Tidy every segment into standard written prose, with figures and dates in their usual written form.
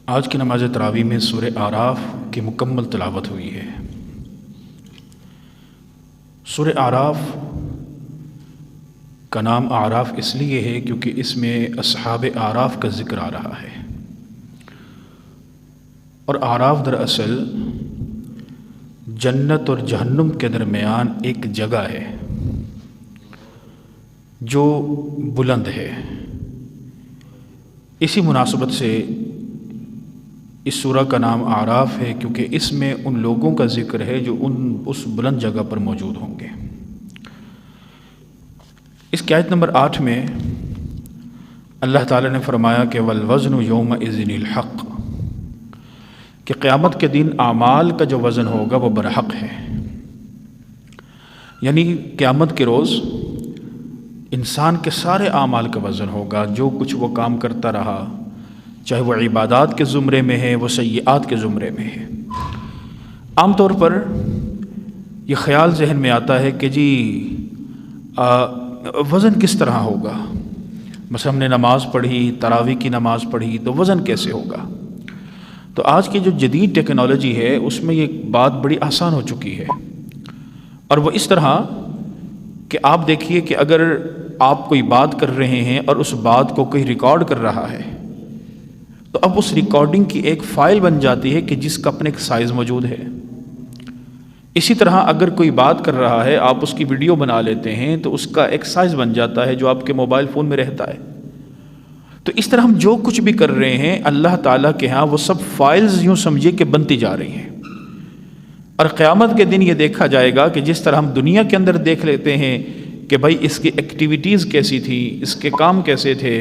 آج کی نماز تراویح میں سورہ اعراف کی مکمل تلاوت ہوئی ہے۔ سورہ اعراف کا نام اعراف اس لیے ہے کیونکہ اس میں اصحاب اعراف کا ذکر آ رہا ہے، اور اعراف دراصل جنت اور جہنم کے درمیان ایک جگہ ہے جو بلند ہے۔ اسی مناسبت سے اس سورہ کا نام اعراف ہے کیونکہ اس میں ان لوگوں کا ذکر ہے جو اس بلند جگہ پر موجود ہوں گے۔ اس کی آیت نمبر 8 میں اللہ تعالیٰ نے فرمایا کہ والوزن یومئذ الحق، کہ قیامت کے دن اعمال کا جو وزن ہوگا وہ برحق ہے، یعنی قیامت کے روز انسان کے سارے اعمال کا وزن ہوگا، جو کچھ وہ کام کرتا رہا، چاہے وہ عبادات کے زمرے میں ہے، وہ سیئات کے زمرے میں ہے۔ عام طور پر یہ خیال ذہن میں آتا ہے کہ جی وزن کس طرح ہوگا؟ مثلا ہم نے نماز پڑھی، تراویح کی نماز پڑھی، تو وزن کیسے ہوگا؟ تو آج کی جو جدید ٹیکنالوجی ہے اس میں یہ بات بڑی آسان ہو چکی ہے، اور وہ اس طرح کہ آپ دیکھیے کہ اگر آپ کوئی بات کر رہے ہیں اور اس بات کو کوئی ریکارڈ کر رہا ہے تو اب اس ریکارڈنگ کی ایک فائل بن جاتی ہے کہ جس کا اپنے ایک سائز موجود ہے۔ اسی طرح اگر کوئی بات کر رہا ہے، آپ اس کی ویڈیو بنا لیتے ہیں تو اس کا ایک سائز بن جاتا ہے جو آپ کے موبائل فون میں رہتا ہے۔ تو اس طرح ہم جو کچھ بھی کر رہے ہیں اللہ تعالیٰ کے ہاں وہ سب فائلز یوں سمجھیے کہ بنتی جا رہی ہیں، اور قیامت کے دن یہ دیکھا جائے گا کہ جس طرح ہم دنیا کے اندر دیکھ لیتے ہیں کہ بھائی اس کی ایکٹیویٹیز کیسی تھی، اس کے کام کیسے تھے،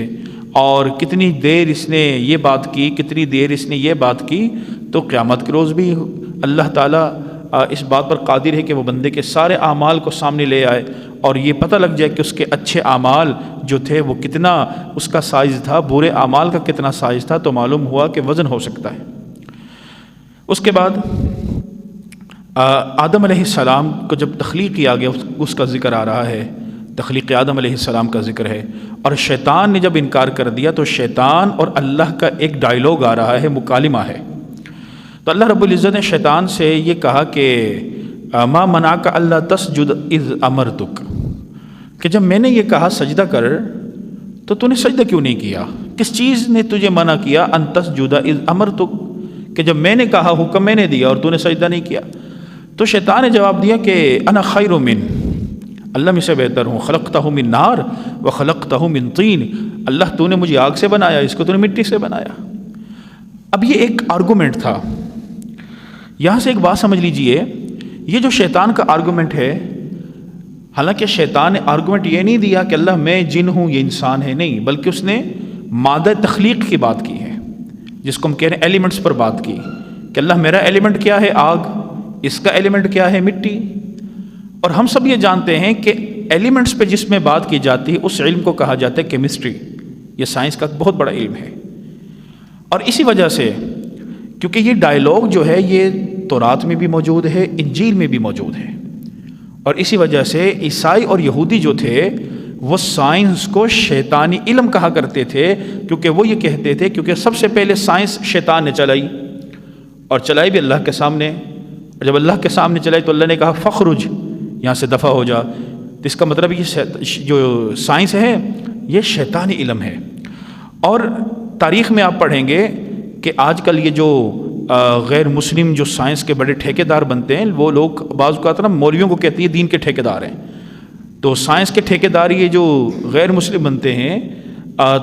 اور کتنی دیر اس نے یہ بات کی، کتنی دیر اس نے یہ بات کی، تو قیامت کے روز بھی اللہ تعالیٰ اس بات پر قادر ہے کہ وہ بندے کے سارے اعمال کو سامنے لے آئے اور یہ پتہ لگ جائے کہ اس کے اچھے اعمال جو تھے وہ کتنا اس کا سائز تھا، برے اعمال کا کتنا سائز تھا، تو معلوم ہوا کہ وزن ہو سکتا ہے۔ اس کے بعد آدم علیہ السلام کو جب تخلیق کیا گیا اس کا ذکر آ رہا ہے، تخلیق آدم علیہ السلام کا ذکر ہے، اور شیطان نے جب انکار کر دیا تو شیطان اور اللہ کا ایک ڈائیلاگ آ رہا ہے، مکالمہ ہے۔ تو اللہ رب العزت نے شیطان سے یہ کہا کہ ما منعک الا تسجد اذ امرتک، کہ جب میں نے یہ کہا سجدہ کر تو تو نے سجدہ کیوں نہیں کیا؟ کس چیز نے تجھے منع کیا؟ ان تسجد اذ امرتک، کہ جب میں نے کہا، حکم میں نے دیا اور تو نے سجدہ نہیں کیا۔ تو شیطان نے جواب دیا کہ انا خیر من، اللہ مجھ سے بہتر ہوں، خلقتہ من نار وخلقتہ من طین، اللہ تو نے مجھے آگ سے بنایا، اس کو تو نے مٹی سے بنایا۔ اب یہ ایک آرگومنٹ تھا، یہاں سے ایک بات سمجھ لیجئے، یہ جو شیطان کا آرگومنٹ ہے، حالانکہ شیطان نے آرگومنٹ یہ نہیں دیا کہ اللہ میں جن ہوں یہ انسان ہے، نہیں، بلکہ اس نے مادہ تخلیق کی بات کی ہے، جس کو ہم کہہ رہے ہیں ایلیمنٹس پر بات کی، کہ اللہ میرا ایلیمنٹ کیا ہے؟ آگ، اس کا ایلیمنٹ کیا ہے؟ مٹی۔ اور ہم سب یہ جانتے ہیں کہ ایلیمنٹس پہ جس میں بات کی جاتی ہے اس علم کو کہا جاتا ہے کیمسٹری، یہ سائنس کا بہت بڑا علم ہے۔ اور اسی وجہ سے کیونکہ یہ ڈائیلاگ جو ہے یہ تورات میں بھی موجود ہے، انجیل میں بھی موجود ہے، اور اسی وجہ سے عیسائی اور یہودی جو تھے وہ سائنس کو شیطانی علم کہا کرتے تھے، کیونکہ وہ یہ کہتے تھے کیونکہ سب سے پہلے سائنس شیطان نے چلائی، اور چلائی بھی اللہ کے سامنے، اور جب اللہ کے سامنے چلائی تو اللہ نے کہا فخرج، یہاں سے دفع ہو جا۔ تو اس کا مطلب یہ جو سائنس ہے یہ شیطانی علم ہے۔ اور تاریخ میں آپ پڑھیں گے کہ آج کل یہ جو غیر مسلم جو سائنس کے بڑے ٹھیکیدار بنتے ہیں، وہ لوگ بعض اوقات نا مولویوں کو کہتے ہیں دین کے ٹھیکیدار ہیں، تو سائنس کے ٹھیکیدار یہ جو غیر مسلم بنتے ہیں،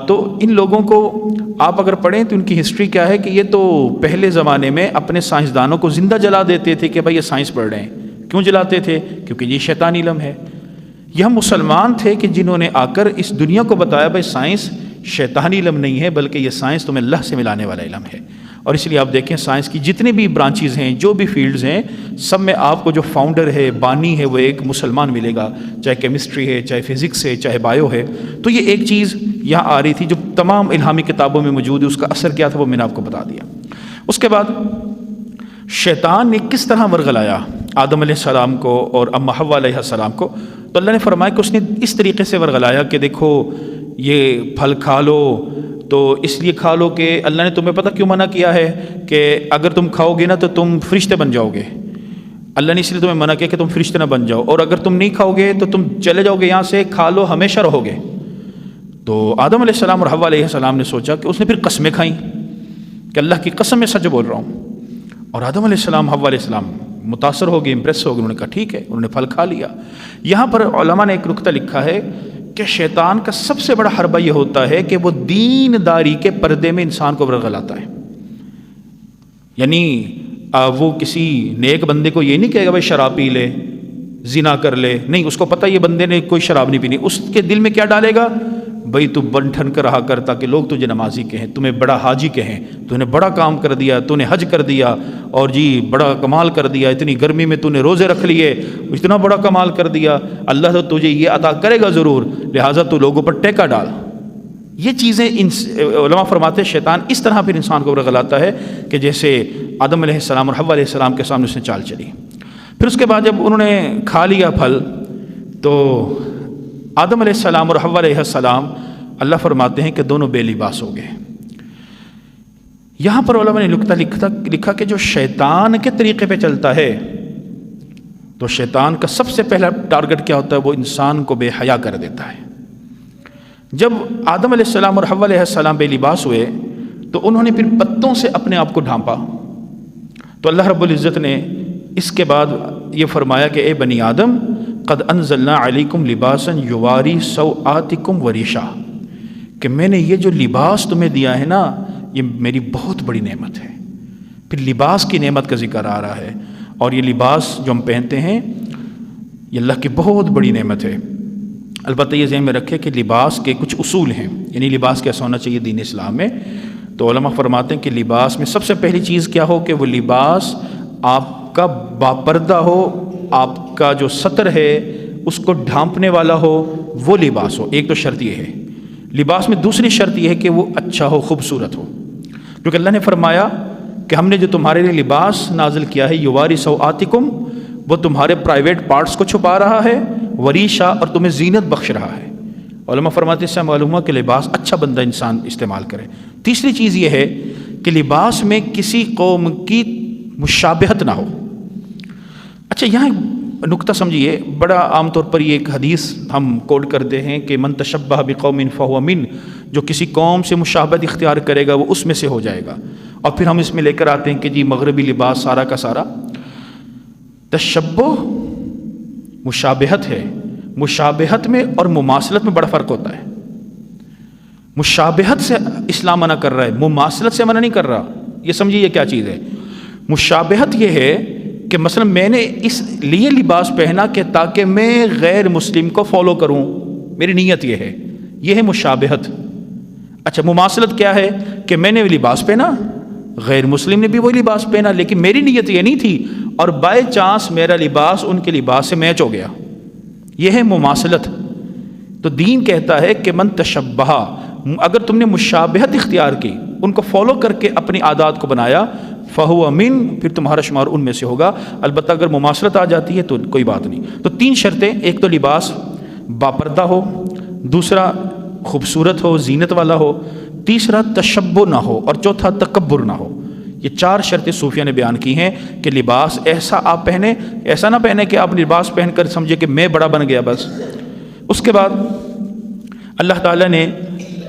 تو ان لوگوں کو آپ اگر پڑھیں تو ان کی ہسٹری کیا ہے کہ یہ تو پہلے زمانے میں اپنے سائنسدانوں کو زندہ جلا دیتے تھے کہ بھائی یہ سائنس پڑھ رہے ہیں۔ کیوں جلاتے تھے؟ کیونکہ یہ شیطانی علم ہے۔ یہ مسلمان تھے کہ جنہوں نے آ کر اس دنیا کو بتایا بھائی سائنس شیطانی علم نہیں ہے، بلکہ یہ سائنس تمہیں اللہ سے ملانے والا علم ہے۔ اور اس لیے آپ دیکھیں سائنس کی جتنی بھی برانچز ہیں، جو بھی فیلڈز ہیں، سب میں آپ کو جو فاؤنڈر ہے، بانی ہے، وہ ایک مسلمان ملے گا، چاہے کیمسٹری ہے، چاہے فزکس ہے، چاہے بایو ہے۔ تو یہ ایک چیز یہاں آ رہی تھی جو تمام الہامی کتابوں میں موجود ہے، اس کا اثر کیا تھا وہ میں نے آپ کو بتا دیا۔ اس کے بعد شیطان نے کس طرح ورغلایا آدم علیہ السلام کو اور اماں حوا علیہ السلام کو؟ تو اللہ نے فرمایا کہ اس نے اس طریقے سے ورغلایا کہ دیکھو یہ پھل کھا لو تو اس لیے کھا لو کہ اللہ نے تمہیں پتہ کیوں منع کیا ہے کہ اگر تم کھاؤ گے نا تو تم فرشتے بن جاؤ گے. اللہ نے اس لیے تمہیں منع کیا کہ تم فرشتے نہ بن جاؤ, اور اگر تم نہیں کھاؤ گے تو تم چلے جاؤ گے یہاں سے, کھا لو ہمیشہ رہو گے. تو آدم علیہ السلام اور حوا علیہ السلام نے سوچا کہ اس نے پھر قسمیں کھائیں کہ اللہ کی قسم میں سچ بول رہا ہوں. اور آدم علیہ السلام حوا علیہ السلام متاثر ہو گئے, امپریس ہو گئے, انہوں نے کہا ٹھیک ہے, انہوں نے پھل کھا لیا. یہاں پر علماء نے ایک نکتہ لکھا ہے کہ شیطان کا سب سے بڑا حربہ یہ ہوتا ہے کہ وہ دین داری کے پردے میں انسان کو ورغلاتا ہے. یعنی وہ کسی نیک بندے کو یہ نہیں کہے گا بھائی شراب پی لے, زنا کر لے, نہیں, اس کو پتہ یہ بندے نے کوئی شراب نہیں پینی. اس کے دل میں کیا ڈالے گا, بھائی تو بن ٹھن کر رہا کر تاکہ لوگ تجھے نمازی کہیں, تمہیں بڑا حاجی کہیں, تو نے بڑا کام کر دیا, تو نے حج کر دیا, اور جی بڑا کمال کر دیا, اتنی گرمی میں تو نے روزے رکھ لیے, اتنا بڑا کمال کر دیا, اللہ تو تجھے یہ عطا کرے گا ضرور, لہٰذا تو لوگوں پر ٹیکا ڈال. یہ چیزیں علماء فرماتے ہیں شیطان اس طرح پھر انسان کو ورغلاتا ہے کہ جیسے آدم علیہ السلام اور حوا علیہ السلام کے سامنے اس نے چال چلی. پھر اس کے بعد جب انہوں نے کھا لیا پھل تو آدم علیہ السلام اور حوا علیہ السلام اللہ فرماتے ہیں کہ دونوں بے لباس ہو گئے. یہاں پر علماء نے نکتہ لکھا کہ جو شیطان کے طریقے پہ چلتا ہے تو شیطان کا سب سے پہلا ٹارگٹ کیا ہوتا ہے, وہ انسان کو بے حیا کر دیتا ہے. جب آدم علیہ السلام اور حوا علیہ السلام بے لباس ہوئے تو انہوں نے پھر پتوں سے اپنے آپ کو ڈھانپا. تو اللہ رب العزت نے اس کے بعد یہ فرمایا کہ اے بنی آدم قد انزلنا علیکم لباسا یواری سوآتکم وریشا, کہ میں نے یہ جو لباس تمہیں دیا ہے نا یہ میری بہت بڑی نعمت ہے. پھر لباس کی نعمت کا ذکر آ رہا ہے, اور یہ لباس جو ہم پہنتے ہیں یہ اللہ کی بہت بڑی نعمت ہے. البتہ یہ ذہن میں رکھے کہ لباس کے کچھ اصول ہیں, یعنی لباس کیسا ہونا چاہیے دین اسلام میں. تو علماء فرماتے ہیں کہ لباس میں سب سے پہلی چیز کیا ہو کہ وہ لباس آپ کا باپردہ ہو, آپ کا جو ستر ہے اس کو ڈھانپنے والا ہو, وہ لباس ہو. ایک تو شرط یہ ہے لباس میں. دوسری شرط یہ ہے کہ وہ اچھا ہو, خوبصورت ہو, کیونکہ اللہ نے فرمایا کہ ہم نے جو تمہارے لیے لباس نازل کیا ہے یواری سوآتکم, وہ تمہارے پرائیویٹ پارٹس کو چھپا رہا ہے, وریشا, اور تمہیں زینت بخش رہا ہے. علماء فرماتے ہیں اس سے معلوم ہوا کہ لباس اچھا بندہ انسان استعمال کرے. تیسری چیز یہ ہے کہ لباس میں کسی قوم کی مشابہت نہ ہو. اچھا یہاں نکتہ سمجھیے, بڑا عام طور پر یہ ایک حدیث ہم کوٹ کرتے ہیں کہ من تشبہ بقوم فہو من, جو کسی قوم سے مشابہت اختیار کرے گا وہ اس میں سے ہو جائے گا. اور پھر ہم اس میں لے کر آتے ہیں کہ جی مغربی لباس سارا کا سارا تشبہ مشابہت ہے. مشابہت میں اور مماثلت میں بڑا فرق ہوتا ہے. مشابہت سے اسلام منع کر رہا ہے, مماثلت سے منع نہیں کر رہا. یہ سمجھیے یہ کیا چیز ہے. مشابہت یہ ہے کہ مثلا میں نے اس لیے لباس پہنا کہ تاکہ میں غیر مسلم کو فالو کروں, میری نیت یہ ہے, یہ ہے مشابہت. اچھا مماثلت کیا ہے کہ میں نے لباس پہنا, غیر مسلم نے بھی وہی لباس پہنا, لیکن میری نیت یہ نہیں تھی, اور بائی چانس میرا لباس ان کے لباس سے میچ ہو گیا. یہ ہے مماثلت. تو دین کہتا ہے کہ من تشبہ, اگر تم نے مشابہت اختیار کی, ان کو فالو کر کے اپنی عادات کو بنایا, فہو من, پھر تمہارا شمار ان میں سے ہوگا. البتہ اگر مماثلت آ جاتی ہے تو کوئی بات نہیں. تو تین شرطیں, ایک تو لباس باپردہ ہو, دوسرا خوبصورت ہو, زینت والا ہو, تیسرا تشبہ نہ ہو, اور چوتھا تکبر نہ ہو. یہ چار شرطیں صوفیہ نے بیان کی ہیں کہ لباس ایسا آپ پہنے, ایسا نہ پہنے کہ آپ لباس پہن کر سمجھے کہ میں بڑا بن گیا بس. اس کے بعد اللہ تعالیٰ نے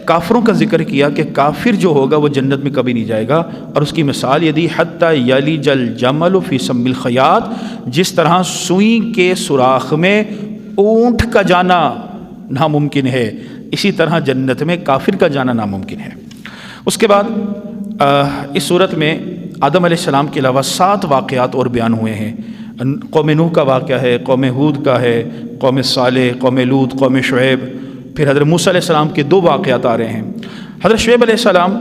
کافروں کا ذکر کیا کہ کافر جو ہوگا وہ جنت میں کبھی نہیں جائے گا, اور اس کی مثال یہ دی حتی یلج الجمل فی سم الخیاط, جس طرح سوئی کے سوراخ میں اونٹ کا جانا ناممکن ہے, اسی طرح جنت میں کافر کا جانا ناممکن ہے. اس کے بعد اس صورت میں آدم علیہ السلام کے علاوہ 7 واقعات اور بیان ہوئے ہیں. قوم نوح کا واقعہ ہے, قوم ہود کا ہے, قوم صالح, قوم لوط, قوم شعیب, پھر حضرت موسیٰ علیہ السلام کے 2 واقعات آ رہے ہیں. حضرت شعیب علیہ السلام,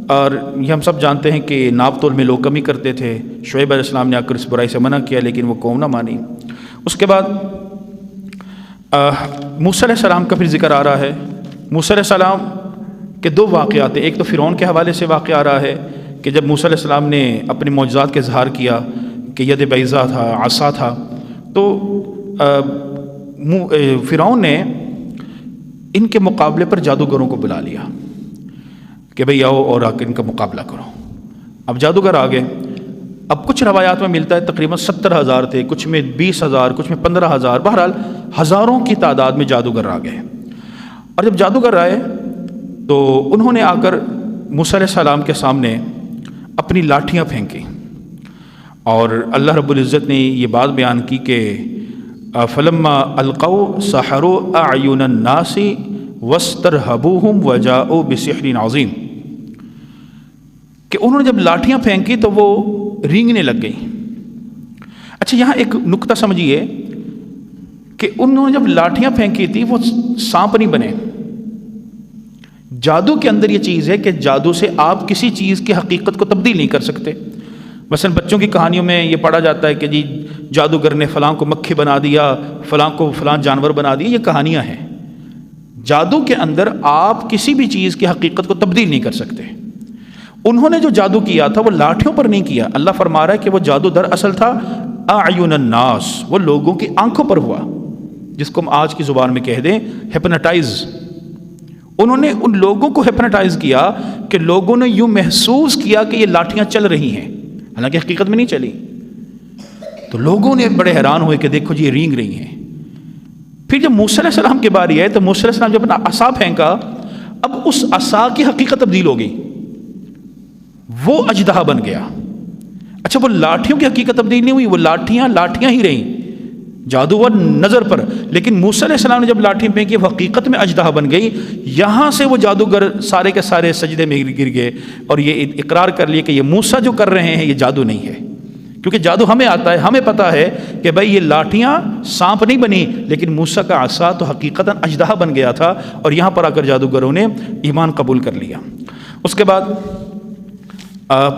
اور یہ ہم سب جانتے ہیں کہ ناپ تول میں لوگ کمی کرتے تھے. شعیب علیہ السلام نے آ کر اس برائی سے منع کیا, لیکن وہ قوم نہ مانی. اس کے بعد موسیٰ علیہ السلام کا پھر ذکر آ رہا ہے. موسیٰ علیہ السلام کے 2 واقعات ہیں. ایک تو فرعون کے حوالے سے واقعہ آ رہا ہے کہ جب موسیٰ علیہ السلام نے اپنے معجزات کا اظہار کیا کہ ید بیضا تھا, عصا تھا, تو فرعون نے ان کے مقابلے پر جادوگروں کو بلا لیا کہ بھئی آؤ اور آ کے ان کا مقابلہ کرو۔ اب جادوگر آ گئے۔ اب کچھ روایات میں ملتا ہے تقریباً 70,000 تھے، کچھ میں 20,000، کچھ میں 15,000، بہرحال ہزاروں کی تعداد میں جادوگر آ گئے۔ اور جب جادوگر آئے تو انہوں نے آ کر موسیٰ علیہ السلام کے سامنے اپنی لاٹھیاں پھینکی، اور اللہ رب العزت نے یہ بات بیان کی کہ فلما القوا سحروا اعین الناس واسترهبوهم وجاءوا بسحر عظیم، کہ انہوں نے جب لاٹھیاں پھینکی تو وہ رینگنے لگ گئی۔ اچھا یہاں ایک نکتہ سمجھیے کہ انہوں نے جب لاٹھیاں پھینکی تھی وہ سانپ نہیں بنے۔ جادو کے اندر یہ چیز ہے کہ جادو سے آپ کسی چیز کی حقیقت کو تبدیل نہیں کر سکتے۔ مثلا بچوں کی کہانیوں میں یہ پڑھا جاتا ہے کہ جی جادوگر نے فلاں کو مکھی بنا دیا، فلاں کو فلاں جانور بنا دیا، یہ کہانیاں ہیں۔ جادو کے اندر آپ کسی بھی چیز کی حقیقت کو تبدیل نہیں کر سکتے۔ انہوں نے جو جادو کیا تھا وہ لاٹھیوں پر نہیں کیا، اللہ فرما رہا ہے کہ وہ جادو در اصل تھا اعین الناس، وہ لوگوں کی آنکھوں پر ہوا، جس کو ہم آج کی زبان میں کہہ دیں ہپناٹائز۔ انہوں نے ان لوگوں کو ہپناٹائز کیا کہ لوگوں نے یوں محسوس کیا کہ یہ لاٹھیاں چل رہی ہیں، حالانکہ حقیقت میں نہیں چلی۔ تو لوگوں نے بڑے حیران ہوئے کہ دیکھو جی یہ رینگ رہی ہیں۔ پھر جب موسیٰ علیہ السلام کی باری آئی تو موسیٰ علیہ السلام جب اپنا عصا پھینکا، اب اس عصا کی حقیقت تبدیل ہو گئی، وہ اژدہا بن گیا۔ اچھا وہ لاٹھیوں کی حقیقت تبدیل نہیں ہوئی، وہ لاٹھیاں لاٹھیاں ہی رہیں، جادوگر نظر پر، لیکن موسیٰ علیہ السلام نے جب لاٹھی پھینکی وہ حقیقت میں اژدہا بن گئی۔ یہاں سے وہ جادوگر سارے کے سارے سجدے میں گر گئے اور یہ اقرار کر لیے کہ یہ موسیٰ جو کر رہے ہیں یہ جادو نہیں ہے، کیونکہ جادو ہمیں آتا ہے، ہمیں پتہ ہے کہ بھائی یہ لاٹھیاں سانپ نہیں بنی، لیکن موسیٰ کا عصا تو حقیقتاً اژدہا بن گیا تھا، اور یہاں پر آ کر جادوگروں نے ایمان قبول کر لیا۔ اس کے بعد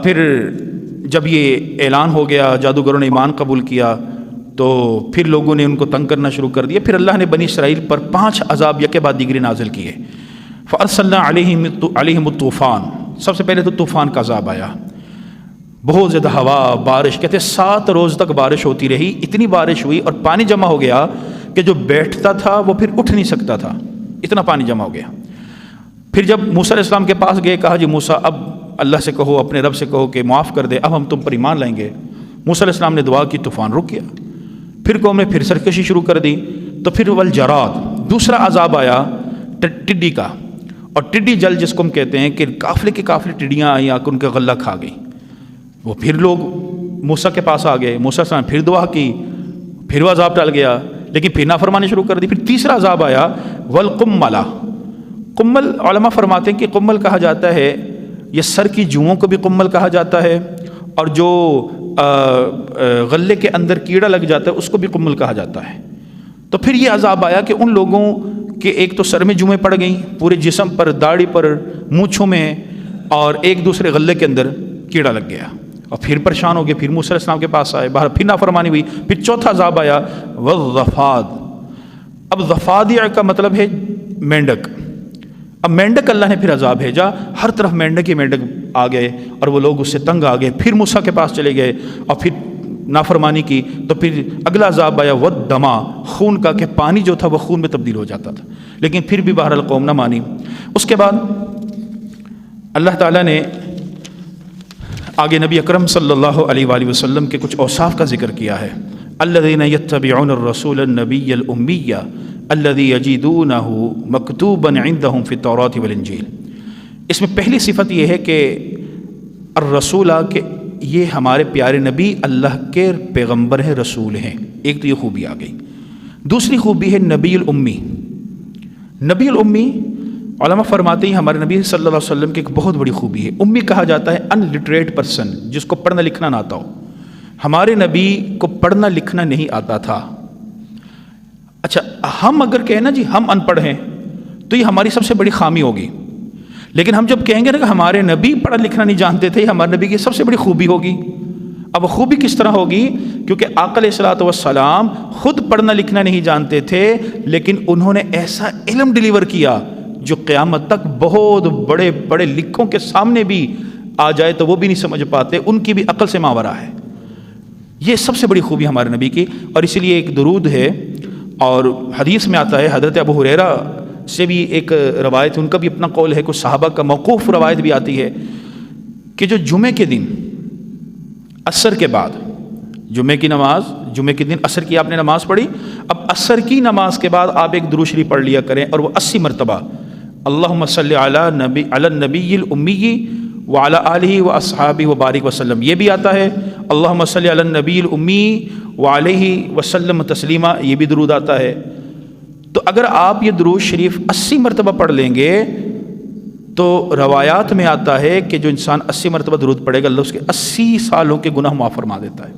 پھر جب یہ اعلان ہو گیا، جادوگروں نے ایمان قبول کیا، تو پھر لوگوں نے ان کو تنگ کرنا شروع کر دیا۔ پھر اللہ نے بنی اسرائیل پر 5 عذاب یکے بعد دیگرے نازل کیے۔ فَأَرْسَلْنَا عَلَيْهِمُ الطُّوفَانَ، سب سے پہلے تو طوفان کا عذاب آیا، بہت زیادہ ہوا، بارش، کہتے 7 روز تک بارش ہوتی رہی، اتنی بارش ہوئی اور پانی جمع ہو گیا کہ جو بیٹھتا تھا وہ پھر اٹھ نہیں سکتا تھا، اتنا پانی جمع ہو گیا۔ پھر جب موسیٰ علیہ السلام کے پاس گئے، کہا جی موسیٰ اب اللہ سے کہو، اپنے رب سے کہو کہ معاف کر دے، اب ہم تم پر ایمان لائیں گے۔ موسیٰ علیہ السلام نے دعا کی، طوفان رک گیا۔ پھر قوم نے پھر سرکشی شروع کر دی، تو پھر والجراد، دوسرا عذاب آیا ٹڈی کا، اور ٹڈی جل جس کو ہم کہتے ہیں کہ قافلے کی قافلے ٹڈیاں آئیں آ کر ان کا غلہ کھا گئی۔ وہ پھر لوگ موسیٰ کے پاس آ گئے، موسیٰ علیہ السلام پھر دعا کی، پھر وہ عذاب ٹل گیا، لیکن پھر نافرمانی شروع کر دی۔ پھر تیسرا عذاب آیا والقملہ، قمل علماء فرماتے ہیں کہ قمل کہا جاتا ہے، یہ سر کی جوؤں کو بھی قمل کہا جاتا ہے، اور جو غلے کے اندر کیڑا لگ جاتا ہے اس کو بھی قمل کہا جاتا ہے۔ تو پھر یہ عذاب آیا کہ ان لوگوں کے ایک تو سر میں جوئیں پڑ گئیں، پورے جسم پر، داڑھی پر، مونچھوں میں، اور ایک دوسرے غلے کے اندر کیڑا لگ گیا، اور پھر پریشان ہو گئے، پھر موسیٰ علیہ السلام کے پاس آئے، باہر پھر نافرمانی ہوئی۔ پھر چوتھا عذاب آیا والضفاد۔ اب ضفادع کا مطلب ہے مینڈک۔ اب مینڈک اللہ نے پھر عذاب بھیجا، ہر طرف مینڈک ہی مینڈک آ گئے، اور وہ لوگ اس سے تنگ آ گئے۔ پھر موسیٰ کے پاس چلے گئے اور پھر نافرمانی کی، تو پھر اگلا عذاب آیا والدما، خون کا، کہ پانی جو تھا وہ خون میں تبدیل ہو جاتا تھا، لیکن پھر بھی بہرحال قوم نہ مانی۔ اس کے بعد اللہ تعالیٰ نے آگے نبی اکرم صلی اللہ علیہ وآلہ وسلم کے کچھ اوصاف کا ذکر کیا ہے۔ الذین یتبعون الرسول النبی الامی الذی یجدونہ مکتوبا عندہم فی التوراۃ والانجیل۔ اس میں پہلی صفت یہ ہے کہ الرسول، کہ یہ ہمارے پیارے نبی اللہ کے پیغمبر ہیں، رسول ہیں، ایک تو یہ خوبی آ گئی۔ دوسری خوبی ہے نبی الامی۔ نبی الامی علماء فرماتے ہیں ہمارے نبی صلی اللہ علیہ وسلم کی ایک بہت بڑی خوبی ہے۔ امی کہا جاتا ہے ان لٹریٹ پرسن، جس کو پڑھنا لکھنا نہ آتا ہو۔ ہمارے نبی کو پڑھنا لکھنا نہیں آتا تھا۔ اچھا ہم اگر کہیں نا جی ہم ان پڑھ ہیں تو یہ ہماری سب سے بڑی خامی ہوگی، لیکن ہم جب کہیں گے نا کہ ہمارے نبی پڑھا لکھنا نہیں جانتے تھے، ہمارے نبی کی سب سے بڑی خوبی ہوگی۔ اب خوبی کس طرح ہوگی؟ کیونکہ آقا علیہ الصلوۃ والسلام خود پڑھنا لکھنا نہیں جانتے تھے، لیکن انہوں نے ایسا علم ڈیلیور کیا جو قیامت تک بہت بڑے بڑے لکھوں کے سامنے بھی آ جائے تو وہ بھی نہیں سمجھ پاتے، ان کی بھی عقل سے ماورا ہے۔ یہ سب سے بڑی خوبی ہمارے نبی کی، اور اسی لیے ایک درود ہے اور حدیث میں آتا ہے، حضرت ابو ہریرہ سے بھی ایک روایت، ان کا بھی اپنا قول ہے، کچھ صحابہ کا موقوف روایت بھی آتی ہے کہ جو جمعے کے دن عصر کے بعد، جمعے کی نماز، جمعے کے دن عصر کی آپ نے نماز پڑھی، اب عصر کی نماز کے بعد آپ ایک درود شریف پڑھ لیا کریں، اور وہ 80 مرتبہ اللہم صلی علی النبی الامی وعلی آلہ واصحابہ وبارک وسلم، یہ بھی آتا ہے اللہم صلی علی النبی الامی وعلیہ وسلم تسلیما، یہ بھی درود آتا ہے۔ تو اگر آپ یہ درود شریف 80 مرتبہ پڑھ لیں گے تو روایات میں آتا ہے کہ جو انسان 80 مرتبہ درود پڑھے گا اللہ اس کے 80 سالوں کے گناہ معاف فرما دیتا ہے۔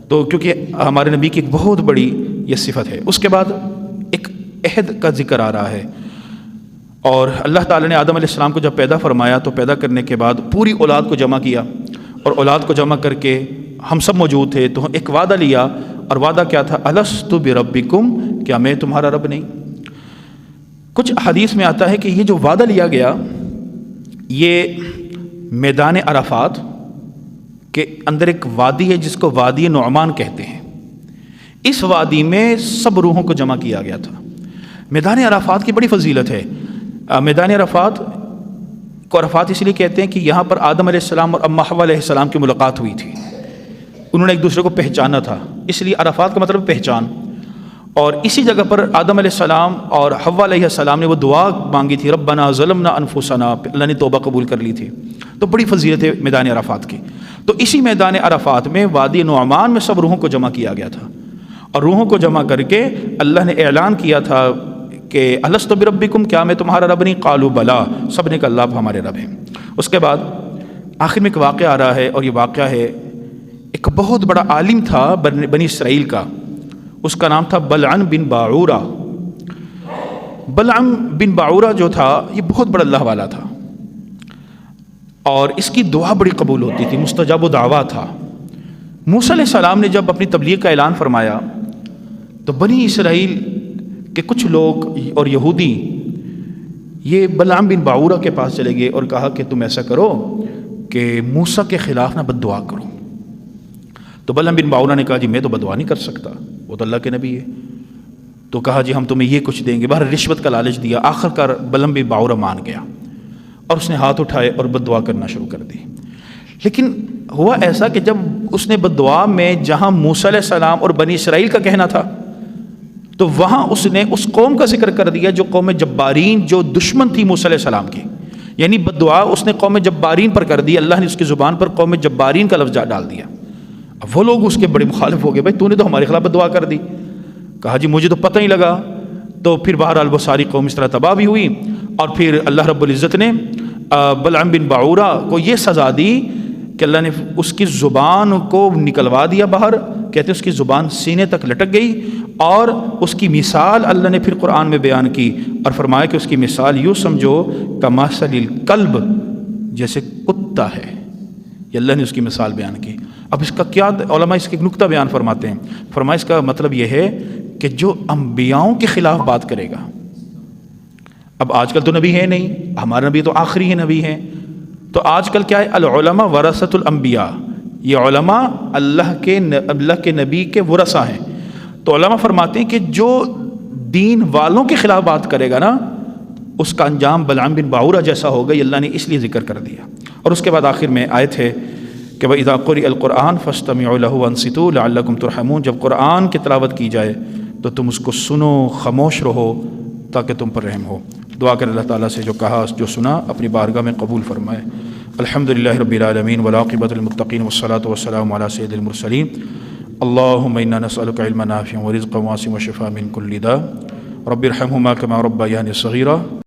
تو کیونکہ ہمارے نبی کی ایک بہت بڑی یہ صفت ہے۔ اس کے بعد ایک عہد کا ذکر آ رہا ہے، اور اللہ تعالیٰ نے آدم علیہ السلام کو جب پیدا فرمایا تو پیدا کرنے کے بعد پوری اولاد کو جمع کیا، اور اولاد کو جمع کر کے ہم سب موجود تھے تو ایک وعدہ لیا، اور وعدہ کیا تھا؟ الست بربکم، کیا میں تمہارا رب نہیں؟ کچھ حدیث میں آتا ہے کہ یہ جو وعدہ لیا گیا یہ میدان عرفات کے اندر ایک وادی ہے جس کو وادی نعمان کہتے ہیں، اس وادی میں سب روحوں کو جمع کیا گیا تھا۔ میدان عرفات کی بڑی فضیلت ہے۔ میدان عرفات کو عرفات اس لیے کہتے ہیں کہ یہاں پر آدم علیہ السلام اور اما حوا علیہ السلام کی ملاقات ہوئی تھی، انہوں نے ایک دوسرے کو پہچانا تھا، اس لیے عرفات کا مطلب پہچان۔ اور اسی جگہ پر آدم علیہ السلام اور حوا علیہ السلام نے وہ دعا مانگی تھی، ربنا ظلمنا انفسنا، اللہ نے توبہ قبول کر لی تھی۔ تو بڑی فضیلت ہے میدان عرفات کی۔ تو اسی میدان عرفات میں وادی نعمان میں سب روحوں کو جمع کیا گیا تھا، اور روحوں کو جمع کر کے اللہ نے اعلان کیا تھا کہ الست بربکم، کیا میں تمہارا رب نہیں؟ قالوا بلا، سب نے کہا اللہ آپ ہمارے رب ہیں۔ اس کے بعد آخر میں ایک واقعہ آ رہا ہے، اور یہ واقعہ ہے ایک بہت بڑا عالم تھا بنی اسرائیل کا، اس کا نام تھا بلعم بن باعورہ۔ بلعم بن باعورہ جو تھا یہ بہت بڑا اللہ والا تھا، اور اس کی دعا بڑی قبول ہوتی تھی، مستجاب دعویٰ تھا۔ موسیٰ علیہ السلام نے جب اپنی تبلیغ کا اعلان فرمایا تو بنی اسرائیل کہ کچھ لوگ اور یہودی یہ بلعم بن باعورہ کے پاس چلے گئے اور کہا کہ تم ایسا کرو کہ موسیٰ کے خلاف نہ بد دعا کرو۔ تو بلعم بن باعورہ نے کہا جی میں تو بد دعا نہیں کر سکتا، وہ تو اللہ کے نبی ہے۔ تو کہا جی ہم تمہیں یہ کچھ دیں گے، باہر رشوت کا لالچ دیا۔ آخر کار بلعم بن باعورہ مان گیا، اور اس نے ہاتھ اٹھائے اور بد دعا کرنا شروع کر دی۔ لیکن ہوا ایسا کہ جب اس نے بد دعا میں جہاں موسیٰ علیہ السلام اور بنی اسرائیل کا کہنا تھا تو وہاں اس نے اس قوم کا ذکر کر دیا جو قوم جبارین، جو دشمن تھی موسیٰ علیہ السلام کی، یعنی بد دعا اس نے قوم جبارین پر کر دی۔ اللہ نے اس کی زبان پر قوم جبارین کا لفظ ڈال دیا۔ اب وہ لوگ اس کے بڑے مخالف ہو گئے، بھائی تو نے تو ہمارے خلاف بد دعا کر دی۔ کہا جی مجھے تو پتہ ہی لگا۔ تو پھر بہرحال وہ ساری قوم اس طرح تباہ بھی ہوئی، اور پھر اللہ رب العزت نے بلعم بن باعورہ کو یہ سزا دی کہ اللہ نے اس کی زبان کو نکلوا دیا باہر، کہتے ہیں اس کی زبان سینے تک لٹک گئی، اور اس کی مثال اللہ نے پھر قرآن میں بیان کی اور فرمایا کہ اس کی مثال یوں سمجھو کمثل الکلب، جیسے کتا ہے۔ یہ اللہ نے اس کی مثال بیان کی۔ اب اس کا کیا علماء اس کے ایک نکتہ بیان فرماتے ہیں، فرمایا اس کا مطلب یہ ہے کہ جو انبیاؤں کے خلاف بات کرے گا، اب آج کل تو نبی ہے نہیں، ہمارا نبی تو آخری ہی نبی ہے، تو آج کل کیا ہے؟ العلماء ورثۃ الانبیاء، یہ علماء اللہ کے نبی کے ورثہ ہیں۔ تو علماء فرماتے ہیں کہ جو دین والوں کے خلاف بات کرے گا نا اس کا انجام بلعم بن باعورہ جیسا ہوگا، یہ اللہ نے اس لیے ذکر کر دیا۔ اور اس کے بعد آخر میں آیت ہے کہ وَإِذَا قُرِئَ الْقُرْآنُ فَاسْتَمِعُوا لَهُ وَأَنصِتُوا لَعَلَّكُمْ تُرْحَمُونَ، جب قرآن کی تلاوت کی جائے تو تم اس کو سنو، خاموش رہو تاکہ تم پر رحم ہو۔ دعا کر اللہ تعالیٰ سے جو کہا جو سنا اپنی بارگاہ میں قبول فرمائے۔ الحمدللہ رب العالمین والعاقبۃ للمتقین والصلاۃ والسلام علی سید المرسلین۔ اللہم انا نسألک علما نافعا ورزقا واسعا وشفاء من کل داء رب ارحمہما کما ربیانی صغیرا۔